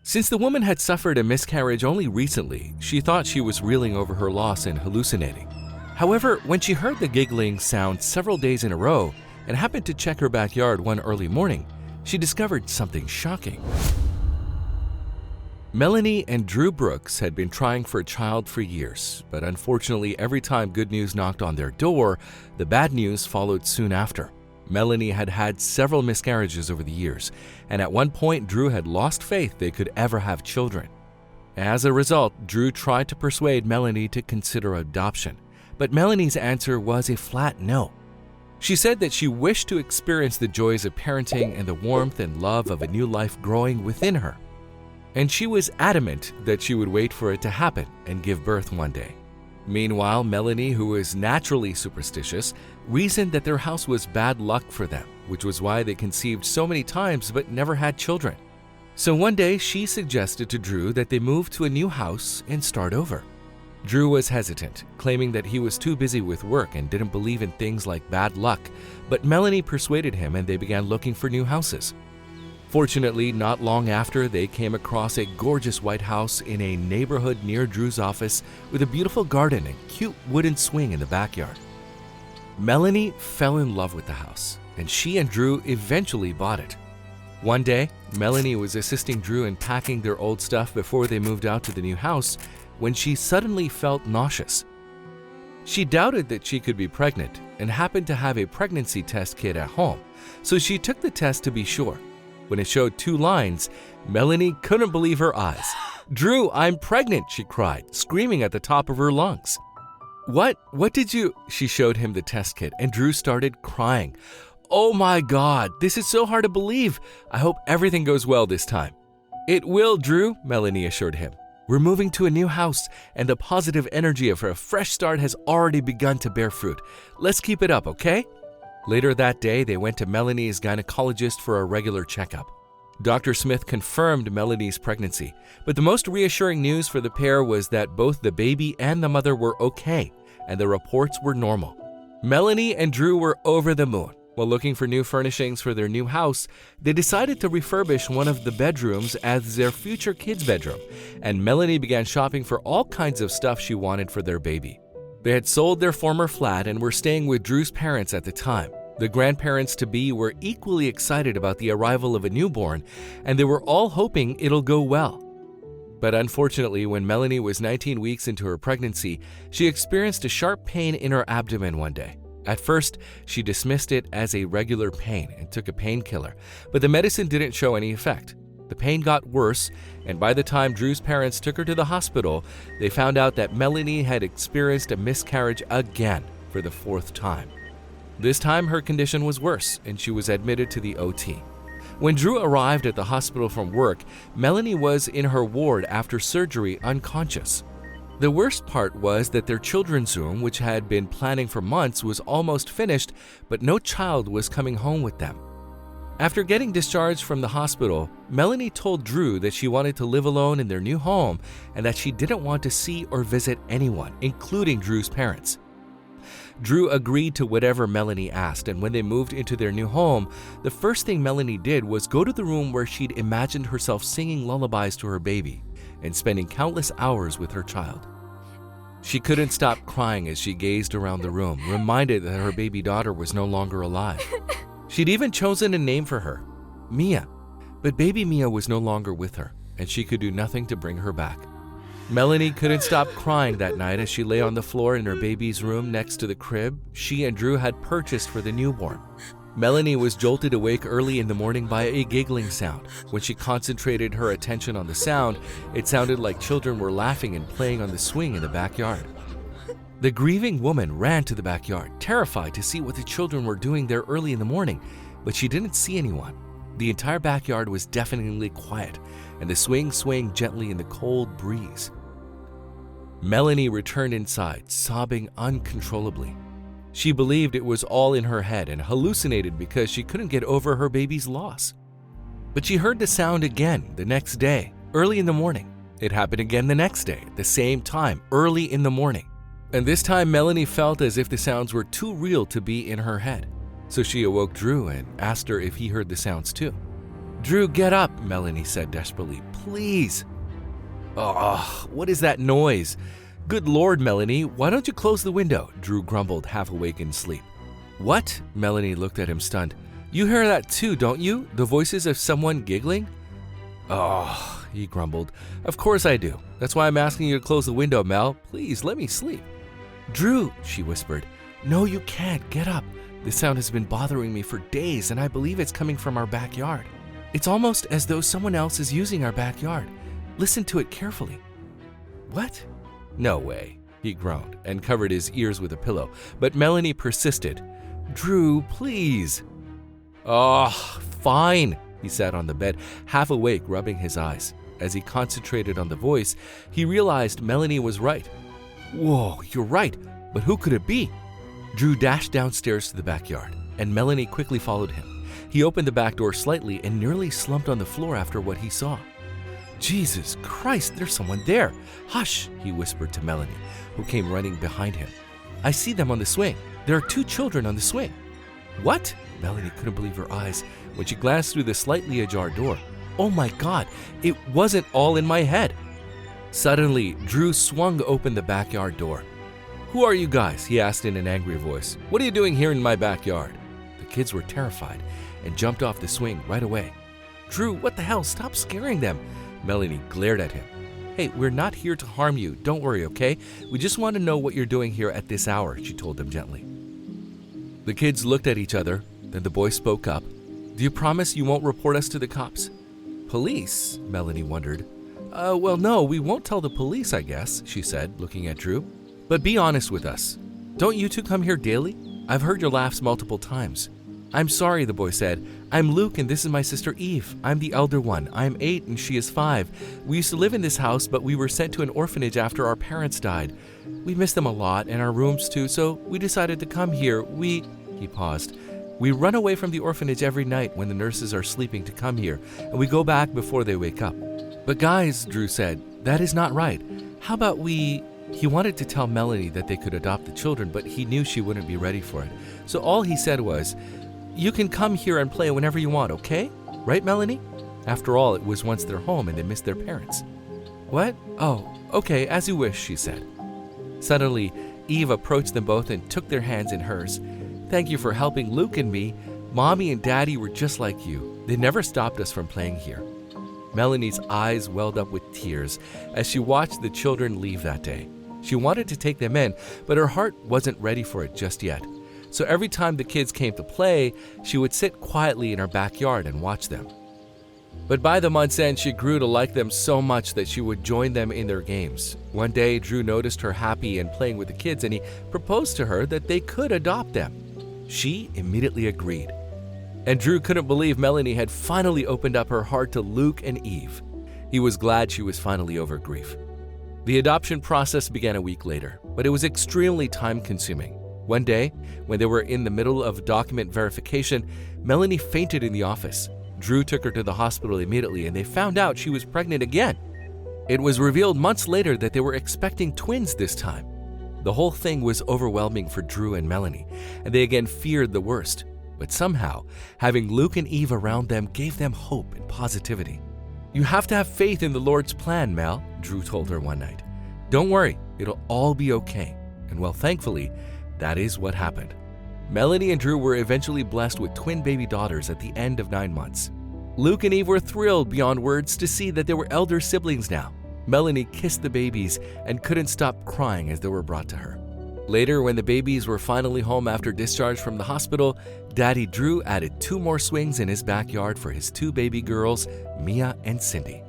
Since the woman had suffered a miscarriage only recently, she thought she was reeling over her loss and hallucinating. However, when she heard the giggling sound several days in a row and happened to check her backyard one early morning, she discovered something shocking. Melanie and Drew Brooks had been trying for a child for years, but unfortunately every time good news knocked on their door, the bad news followed soon after. Melanie had had several miscarriages over the years, and at one point Drew had lost faith they could ever have children. As a result, Drew tried to persuade Melanie to consider adoption, but Melanie's answer was a flat no. She said that she wished to experience the joys of parenting and the warmth and love of a new life growing within her. And she was adamant that she would wait for it to happen and give birth one day. Meanwhile, Melanie, who was naturally superstitious, reasoned that their house was bad luck for them, which was why they conceived so many times but never had children. So one day she suggested to Drew that they move to a new house and start over. Drew was hesitant, claiming that he was too busy with work and didn't believe in things like bad luck, but Melanie persuaded him and they began looking for new houses. Fortunately, not long after, they came across a gorgeous white house in a neighborhood near Drew's office with a beautiful garden and cute wooden swing in the backyard. Melanie fell in love with the house, and she and Drew eventually bought it. One day, Melanie was assisting Drew in packing their old stuff before they moved out to the new house when she suddenly felt nauseous. She doubted that she could be pregnant and happened to have a pregnancy test kit at home, so she took the test to be sure. When it showed 2 lines, Melanie couldn't believe her eyes. "Drew, I'm pregnant," she cried, screaming at the top of her lungs. What did you?" She showed him the test kit, and Drew started crying. "Oh my God, this is so hard to believe. I hope everything goes well this time." "It will, Drew," Melanie assured him. "We're moving to a new house, and the positive energy of a fresh start has already begun to bear fruit. Let's keep it up, okay?" Later that day, they went to Melanie's gynecologist for a regular checkup. Dr. Smith confirmed Melanie's pregnancy, but the most reassuring news for the pair was that both the baby and the mother were okay, and the reports were normal. Melanie and Drew were over the moon. While looking for new furnishings for their new house, they decided to refurbish one of the bedrooms as their future kid's bedroom, and Melanie began shopping for all kinds of stuff she wanted for their baby. They had sold their former flat and were staying with Drew's parents at the time. The grandparents-to-be were equally excited about the arrival of a newborn, and they were all hoping it'll go well. But unfortunately, when Melanie was 19 weeks into her pregnancy, she experienced a sharp pain in her abdomen one day. At first, she dismissed it as a regular pain and took a painkiller, but the medicine didn't show any effect. The pain got worse, and by the time Drew's parents took her to the hospital, they found out that Melanie had experienced a miscarriage again for the 4th time. This time, her condition was worse, and she was admitted to the OT. When Drew arrived at the hospital from work, Melanie was in her ward after surgery unconscious. The worst part was that their children's room, which had been planning for months, was almost finished, but no child was coming home with them. After getting discharged from the hospital, Melanie told Drew that she wanted to live alone in their new home and that she didn't want to see or visit anyone, including Drew's parents. Drew agreed to whatever Melanie asked, and when they moved into their new home, the first thing Melanie did was go to the room where she'd imagined herself singing lullabies to her baby and spending countless hours with her child. She couldn't stop crying as she gazed around the room, reminded that her baby daughter was no longer alive. She'd even chosen a name for her, Mia, but baby Mia was no longer with her, and she could do nothing to bring her back. Melanie couldn't stop crying that night as she lay on the floor in her baby's room next to the crib she and Drew had purchased for the newborn. Melanie was jolted awake early in the morning by a giggling sound. When she concentrated her attention on the sound, it sounded like children were laughing and playing on the swing in the backyard. The grieving woman ran to the backyard, terrified to see what the children were doing there early in the morning, but she didn't see anyone. The entire backyard was deafeningly quiet, and the swing swaying gently in the cold breeze. Melanie returned inside, sobbing uncontrollably. She believed it was all in her head and hallucinated because she couldn't get over her baby's loss. But she heard the sound again the next day, early in the morning. It happened again the next day, the same time, early in the morning. And this time, Melanie felt as if the sounds were too real to be in her head. So she awoke Drew and asked her if he heard the sounds too. "Drew, get up," Melanie said desperately. "Please." "Ugh, what is that noise?" "Good Lord, Melanie, why don't you close the window?" Drew grumbled, half awake in sleep. "What?" Melanie looked at him stunned. "You hear that too, don't you? The voices of someone giggling?" "Oh," he grumbled. "Of course I do. That's why I'm asking you to close the window, Mel. Please, let me sleep." "Drew," she whispered. "No, you can't. Get up. This sound has been bothering me for days, and I believe it's coming from our backyard. It's almost as though someone else is using our backyard. Listen to it carefully." "What?" "No way," he groaned and covered his ears with a pillow, but Melanie persisted. "Drew, please." "Oh, fine." He sat on the bed, half awake, rubbing his eyes. As he concentrated on the voice, he realized Melanie was right. "Whoa, you're right, but who could it be?" Drew dashed downstairs to the backyard, and Melanie quickly followed him. He opened the back door slightly and nearly slumped on the floor after what he saw. "Jesus Christ, there's someone there. Hush," he whispered to Melanie, who came running behind him. "I see them on the swing. There are 2 children on the swing." "What?" Melanie couldn't believe her eyes when she glanced through the slightly ajar door. "Oh my God, it wasn't all in my head." Suddenly, Drew swung open the backyard door. "Who are you guys?" he asked in an angry voice. "What are you doing here in my backyard?" The kids were terrified and jumped off the swing right away. "Drew, what the hell? Stop scaring them." Melanie glared at him. "Hey, we're not here to harm you. Don't worry, okay? We just want to know what you're doing here at this hour," she told them gently. The kids looked at each other. Then the boy spoke up. "Do you promise you won't report us to the cops?" "Police?" Melanie wondered. Well, no, we won't tell the police, I guess," she said, looking at Drew. "But be honest with us. Don't you two come here daily? I've heard your laughs multiple times." "I'm sorry," the boy said. "I'm Luke and this is my sister Eve. I'm the elder one. I'm 8 and she is 5. We used to live in this house, but we were sent to an orphanage after our parents died. We miss them a lot and our rooms too, so we decided to come here. He paused. "We run away from the orphanage every night when the nurses are sleeping to come here, and we go back before they wake up." "But guys," Drew said, "that is not right. How about we..." He wanted to tell Melanie that they could adopt the children, but he knew she wouldn't be ready for it. So all he said was, "You can come here and play whenever you want, okay? Right, Melanie? After all, it was once their home and they missed their parents." "What? Oh, okay, as you wish," she said. Suddenly, Eve approached them both and took their hands in hers. "Thank you for helping Luke and me. Mommy and Daddy were just like you. They never stopped us from playing here." Melanie's eyes welled up with tears as she watched the children leave that day. She wanted to take them in, but her heart wasn't ready for it just yet. So every time the kids came to play, she would sit quietly in her backyard and watch them. But by the month's end, she grew to like them so much that she would join them in their games. One day, Drew noticed her happy and playing with the kids, and he proposed to her that they could adopt them. She immediately agreed. And Drew couldn't believe Melanie had finally opened up her heart to Luke and Eve. He was glad she was finally over grief. The adoption process began a week later, but it was extremely time-consuming. One day, when they were in the middle of document verification, Melanie fainted in the office. Drew took her to the hospital immediately, and they found out she was pregnant again. It was revealed months later that they were expecting twins this time. The whole thing was overwhelming for Drew and Melanie, and they again feared the worst. But somehow, having Luke and Eve around them gave them hope and positivity. "You have to have faith in the Lord's plan, Mel," Drew told her one night. "Don't worry, it'll all be okay." And well, thankfully, that is what happened. Melanie and Drew were eventually blessed with twin baby daughters at the end of 9 months. Luke and Eve were thrilled beyond words to see that they were elder siblings now. Melanie kissed the babies and couldn't stop crying as they were brought to her. Later, when the babies were finally home after discharge from the hospital, Daddy Drew added 2 more swings in his backyard for his 2 baby girls, Mia and Cindy.